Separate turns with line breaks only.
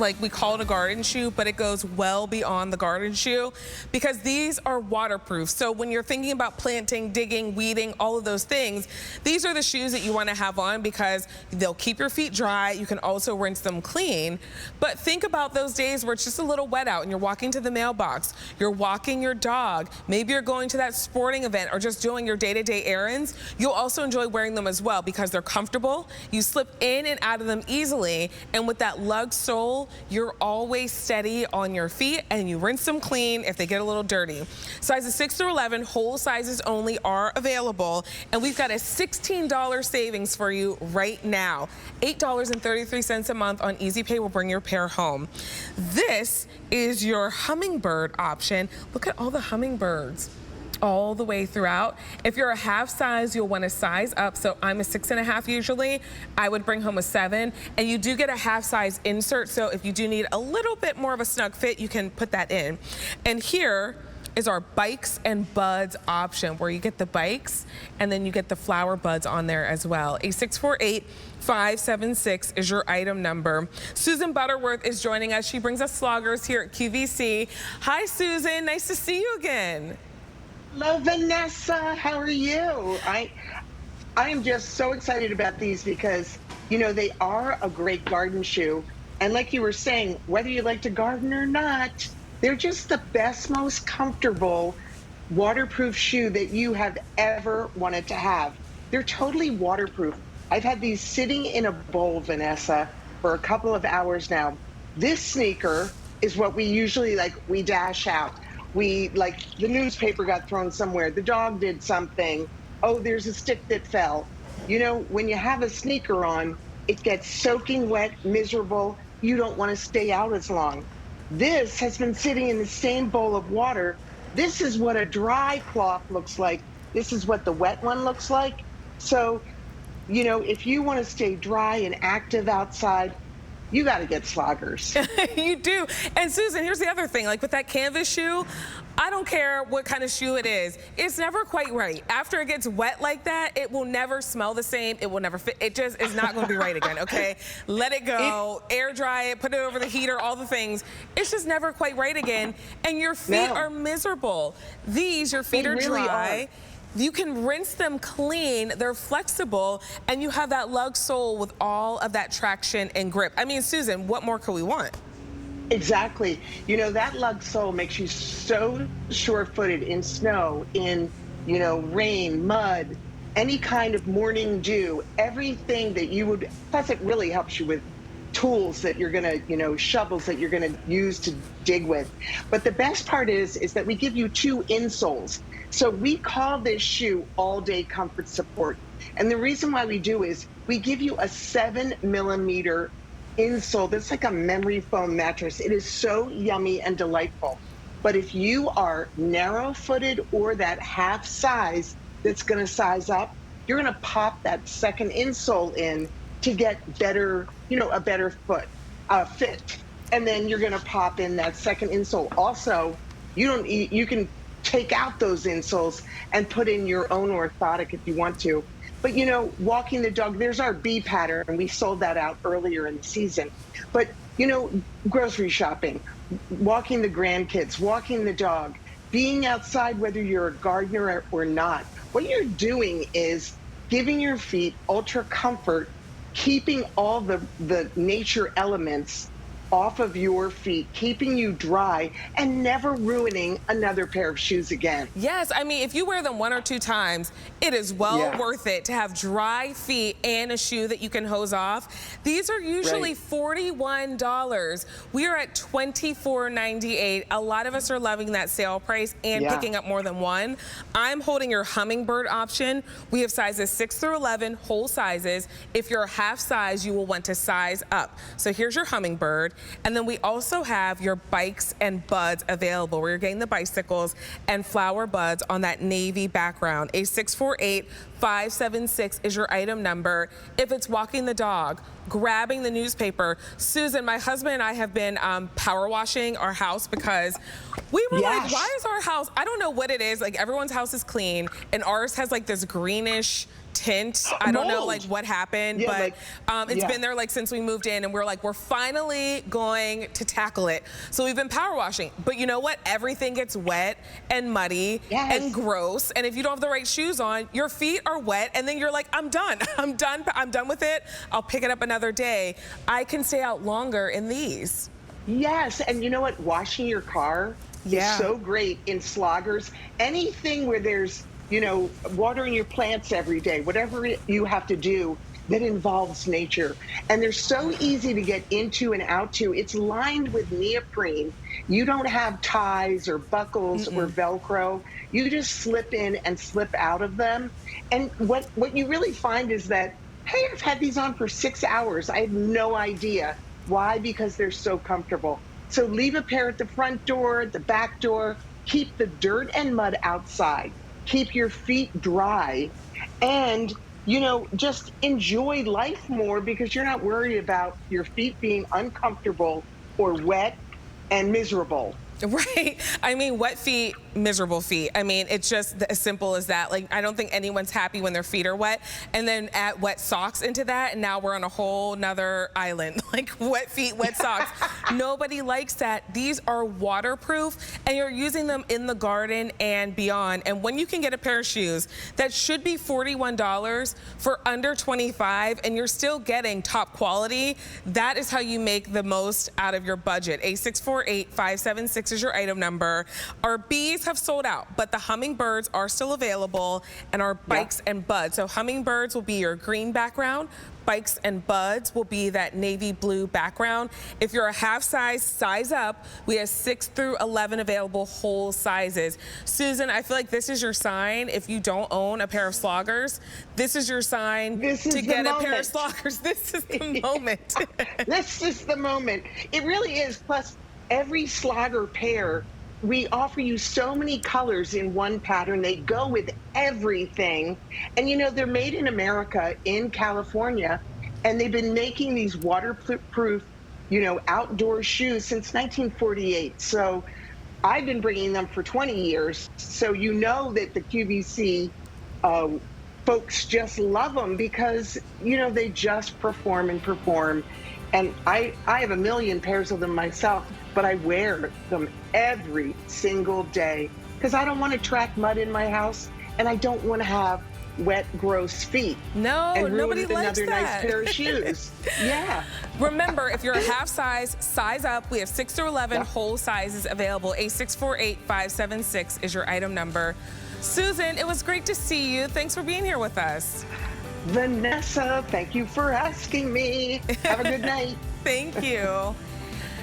like we call it a garden shoe, but it goes well beyond the garden shoe because these are waterproof. So when you're thinking about planting, digging, weeding, all of those things, these are the shoes that you want to have on because they'll keep your feet dry. You can also rinse them clean. But think about those days where it's just a little wet out and you're walking to the mailbox, you're walking your dog, maybe you're going to that sporting event or just doing your day-to-day errands. You'll also enjoy wearing them as well because they're comfortable. You slip in and out of them easily, and with that lug sole, you're always steady on your feet and you rinse them clean if they get a little dirty. Sizes 6 through 11, whole sizes only are available, and we've got a $16 savings for you right now. $8.33 a month on Easy Pay will bring your pair home. This is your hummingbird option. Look at all the hummingbirds all the way throughout. If you're a half size, you'll want to size up. So I'm a 6.5 usually. I would bring home a 7. And you do get a half size insert. So if you do need a little bit more of a snug fit, you can put that in. And here is our bikes and buds option where you get the bikes and then you get the flower buds on there as well. A 648-576 is your item number. Susan Butterworth is joining us. She brings us Sloggers here at QVC. Hi, Susan. Nice to see you again.
Hello, Vanessa. How are you? I am just so excited about these because, you know, they are a great garden shoe. And like you were saying, whether you like to garden or not, they're just the best, most comfortable waterproof shoe that you have ever wanted to have. They're totally waterproof. I've had these sitting in a bowl, Vanessa, for a couple of hours now. This sneaker is what we usually we dash out. We, the newspaper got thrown somewhere, the dog did something, oh, there's a stick that fell. You know, when you have a sneaker on, it gets soaking wet, miserable, you don't want to stay out as long. This has been sitting in the same bowl of water. This is what a dry cloth looks like. This is what the wet one looks like. So, you know, if you want to stay dry and active outside, you got to get Sloggers.
You do. And Susan, here's the other thing. Like with that canvas shoe, I don't care what kind of shoe it is. It's never quite right. After it gets wet like that, it will never smell the same. It will never fit. It just is not going to be right again, okay? Let it go, air dry it, put it over the heater, all the things. It's just never quite right again. And your feet are miserable. These, your feet are
really
dry. You can rinse them clean, they're flexible, and you have that lug sole with all of that traction and grip. I mean, Susan, what more could we want?
Exactly. You know, that lug sole makes you so sure-footed in snow, in, you know, rain, mud, any kind of morning dew, everything that you would, plus it really helps you with tools that you're gonna, you know, shovels that you're gonna use to dig with. But the best part is that we give you 2 insoles. So we call this shoe all-day comfort support. And the reason why we do is we give you a 7-millimeter insole that's like a memory foam mattress. It is so yummy and delightful. But if you are narrow-footed or that half size that's gonna size up, you're gonna pop that second insole in to get better, you know, a better fit. And then you're gonna pop in that second insole. Also, you can take out those insoles and put in your own orthotic if you want to. But you know, walking the dog, there's our B pattern, and we sold that out earlier in the season. But you know, grocery shopping, walking the grandkids, walking the dog, being outside, whether you're a gardener or not, what you're doing is giving your feet ultra comfort, keeping all the nature elements off of your feet, keeping you dry, and never ruining another pair of shoes again.
Yes, I mean, if you wear them 1 or 2 times, it is well worth it to have dry feet and a shoe that you can hose off. These are usually $41. We are at $24.98. A lot of us are loving that sale price and picking up more than one. I'm holding your hummingbird option. We have sizes 6 through 11, whole sizes. If you're a half size, you will want to size up. So here's your hummingbird. And then we also have your bikes and buds available where you're getting the bicycles and flower buds on that navy background. A 648-576 is your item number. If it's walking the dog, grabbing the newspaper. Susan, my husband and I have been power washing our house because we were like, why is our house, I don't know what it is, like everyone's house is clean and ours has like this greenish tint. I don't know
Mold.
like what happened,
Yeah,
but
like,
it's
yeah.
been there like since we moved in, and we're like, we're finally going to tackle it. So we've been power washing, but you know what? Everything gets wet and muddy
Yes.
and gross, and if you don't have the right shoes on, your feet are wet, and then you're like, I'm done. I'm done with it. I'll pick it up another day. I can stay out longer in these.
Yes, and you know what? Washing your car
Yeah.
is so great in Sloggers. Anything where there's, watering your plants every day, whatever you have to do that involves nature. And they're so easy to get into and out to. It's lined with neoprene. You don't have ties or buckles or Velcro. You just slip in and slip out of them. And what you really find is that, hey, I've had these on for 6 hours. I had no idea. Why? Because they're so comfortable. So leave a pair at the front door, the back door. Keep the dirt and mud outside. Keep your feet dry. And, just enjoy life more because you're not worried about your feet being uncomfortable or wet and miserable.
Right. I mean, wet feet, miserable feet. I mean, it's just as simple as that. Like, I don't think anyone's happy when their feet are wet. And then add wet socks into that, and now we're on a whole nother island. Like, wet feet, wet socks. Nobody likes that. These are waterproof, and you're using them in the garden and beyond. And when you can get a pair of shoes that should be $41 for under $25, and you're still getting top quality, that is how you make the most out of your budget. A648-576 is your item number. Our bees have sold out, but the hummingbirds are still available, and our bikes and buds. So hummingbirds will be your green background. Bikes and buds will be that navy blue background. If you're a half size, size up. We have 6 through 11 available whole sizes. Susan, I feel like this is your sign. If you don't own a pair of Sloggers, this is your sign to get a pair of Sloggers. This is the moment.
This is the moment. It really is. Plus, every Slogger pair, we offer you so many colors in one pattern. They go with everything. And they're made in America, in California, and they've been making these waterproof, outdoor shoes since 1948. So I've been bringing them for 20 years. So that the QVC folks just love them because, they just perform and perform. And I have a million pairs of them myself, but I wear them every single day because I don't want to track mud in my house, and I don't want to have wet, gross feet.
No,
and
nobody likes
another
that.
nice pair of shoes. Yeah.
Remember, if you're a half size, size up. We have 6 through 11 whole sizes available. A648-576 is your item number. Susan, it was great to see you. Thanks for being here with us.
Vanessa, thank you for asking me. Have a good night.
Thank you.